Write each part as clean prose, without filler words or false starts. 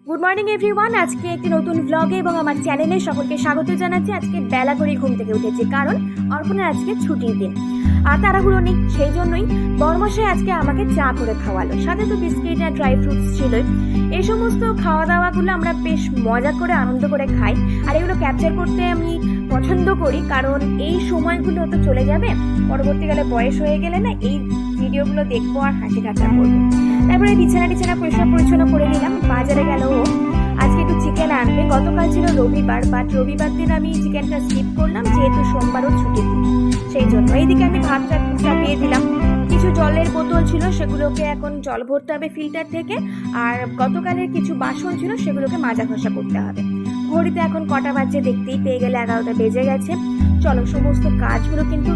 Good morning everyone. আজকে একটি নতুন ব্লগে এবং আমার চ্যানেলে সকলকে স্বাগত জানাচ্ছি। আজকে বেলা করে ঘুম থেকে উঠেছি, কারণ অর্পণের আজকে ছুটির দিন আর তাড়াহুড়ো নেই, সেই জন্যই বড়মশাই আজকে আমাকে চা করে খাওয়ালো, সাথে তো বিস্কিট আর ড্রাই ফ্রুটস ছিলই। এই সমস্ত খাওয়া দাওয়াগুলো আমরা বেশ মজা করে আনন্দ করে খাই, আর এগুলো ক্যাপচার করতে আমি পছন্দ করি, কারণ এই সময়গুলো তো চলে যাবে, পরবর্তীকালে বয়স হয়ে গেলে না এই ভিডিওগুলো দেখবো আর হাসি ঠাট্টা করবো। তারপরে বিছানা পরিষ্কার পরিচ্ছন্ন করে নিলাম। বাজারে গেল ও, আজকে একটু চিকেন আনবে। গতকাল ছিল রবিবার, বাট রবিবার দিন আমি চিকেনটা স্কিপ করলাম, যেহেতু সোমবারও ছুটির দিন, সেই জন্য। এইদিকে আমি ভাতটা চাপিয়ে দিলাম। কিছু জলের বোতল ছিল, সেগুলোকে এখন জল ভরতে হবে ফিল্টার থেকে, আর গতকালের কিছু বাসন ছিল সেগুলোকে মাজা ঘষা করতে হবে। ঘড়িতে এখন কটা বাজছে দেখতেই পেয়ে গেলে, 11টা বেজে গেছে। চলো সমস্ত কাজগুলো কিন্তু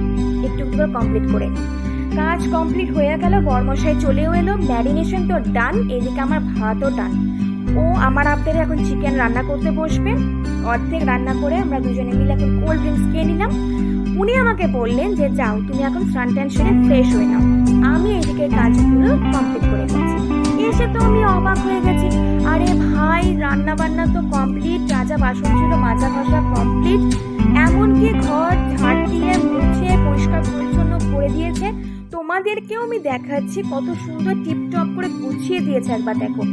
একটু একটু করে কমপ্লিট করে নিই। কাজ কমপ্লিট হয়ে গেল, বরমশাই চলেও এলো, ম্যারিনেশন তো ডান, এদিকে আমার ভাতও ডান। ও আমার আবদারে এখন চিকেন রান্না করতে বসবে। অর্ধেক রান্না করে আমরা দুজনে মিলে এখন কোল্ড ড্রিঙ্কস খেয়ে নিলাম। উনি আমাকে বললেন যে যাও তুমি এখন স্নান টান সেরে ফ্রেশ হয়ে নাও। আমি এইদিকে কাজগুলো কমপ্লিট করে গেছি। এসে তো আমি অবাক হয়ে গেছি, আরে ভাই রান্না বান্না তো কমপ্লিট, যা যা বাসন ছিল মাজা ঘষা কমপ্লিট, এমনকি ঘর ঝাড় দিয়ে মুছে পরিষ্কার পরিচ্ছন্ন করে দিয়েছে। তোমাদেরকেও আমি দেখাচ্ছি কত সুন্দর টিপটপ করে গুছিয়ে দিয়েছে, একবার দেখো।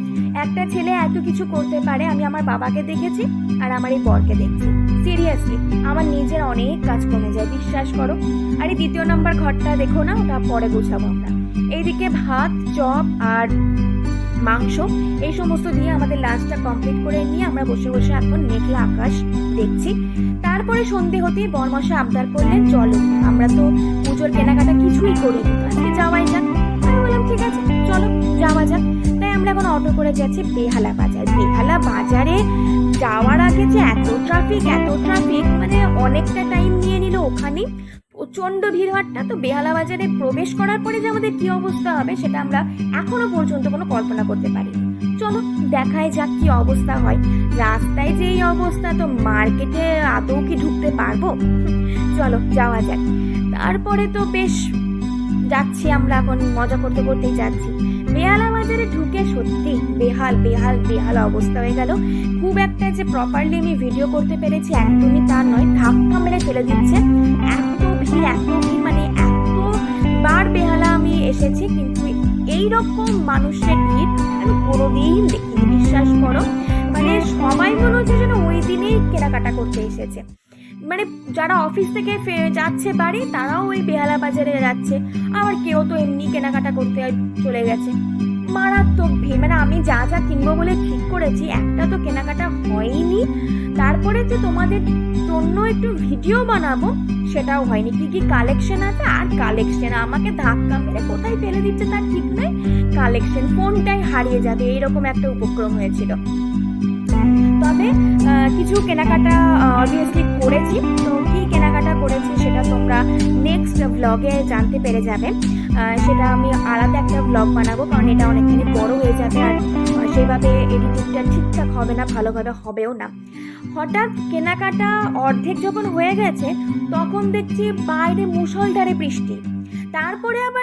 একটা ছেলে এত কিছু করতে পারে, আমি আমার বাবাকে দেখেছি আর আমার এই বরকে দেখছি। সিরিয়াসলি আমার নিজের অনেক কাজ কমে যায়, বিশ্বাস করো। আর এই দ্বিতীয় নম্বর ঘরটা দেখো না, ওটা পরে গোছাবো আমরা। এইদিকে ভাত, চপ আর মাংস এই সমস্ত দিয়ে আমাদের লাঞ্চটা কমপ্লিট করে নিয়ে আমরা বসে বসে এখন মেঘলা আকাশ দেখছি। তারপরে সন্ধে হতেই বরমশাই আবদার করলেন চলো আমরা তো পুজোর কেনাকাটা কিছুই করিনি, আজকে যাওয়াই যাক। আমি বললাম ঠিক আছে চলো যাওয়া যাক। তাই আমরা এখন অটো করে যাচ্ছি বেহালা বাজার। বেহালা বাজারে যাওয়ার আগে যে এত ট্রাফিক, মানে অনেকটা টাইম নিয়ে নিল ওখানেই, প্রচন্ড ভিড়ভাট্টা। তো বেহালা বাজারে প্রবেশ করার পরে যে আমাদের কি অবস্থা হবে সেটা আমরা এখনো পর্যন্ত কোনো কল্পনা করতে পারিনি। চলো দেখাই যাক কি অবস্থা হয়। রাস্তায় যে এই অবস্থা, তো মার্কেটে আদৌ কি ঢুকতে পারবো? চলো যাওয়া যাক। তারপরে তো বেশ যাচ্ছি আমরা, এখন মজা করতে করতেই যাচ্ছি। বেহালা বাজারে ঢুকে সত্যি বেহাল অবস্থা হয়ে গেল। খুব একটা যে প্রপারলি আমি ভিডিও করতে পেরেছি একদমই তা নয়, ধাক্কা মেরে ফেলে দিচ্ছে। এত ভিড়, মানে এতবার বেহালা আমি এসেছি, কিন্তু এইরকম মানুষের ভিড় আমি কোনোদিন দেখিনি, বিশ্বাস করো। মানে সবাই মনে হচ্ছে যেন ওই দিনেই কেনাকাটা করতে এসেছে। মানে যারা অফিস থেকে যাচ্ছে বাড়ি, তারাও ওই বেহালা বাজারে যাচ্ছে, আবার কেউ তো এমনি কেনাকাটা করতে চলে গেছে। মারাত্মক ভিড়, মানে আমি যা যা কিনবো বলে ঠিক করেছি একটা তো কেনাকাটা হয়নি। তারপরে যে তোমাদের জন্য একটু ভিডিও বানাবো সেটাও হয়নি। কি কালেকশন আছে, আর কালেকশন আমাকে ধাক্কা মেরে কোথায় ফেলে দিচ্ছে তার ঠিক নাই। কালেকশন ফোনটাই হারিয়ে যাবে এরকম একটা উপক্রম হয়েছিল। তবে কিছু কেনাকাটা অবভিয়াসলি করেছি, তো কি কেনাকাটা করেছি সেটা তোমরা নেক্সট ব্লগে জানতে পেরে যাবে। সেটা আমি আলাদা একটা ব্লগ বানাবো, কারণ এটা অনেকখানি বড় হয়ে যাবে, আর সেইভাবে এডিটিংটা ঠিকঠাক হবে না, ভালোভাবে হবেও না। হঠাৎ কেনাকাটা অর্ধেক যখন হয়ে গেছে, তখন দেখছি বাইরে মুষলধারে বৃষ্টি। তারপরে আবার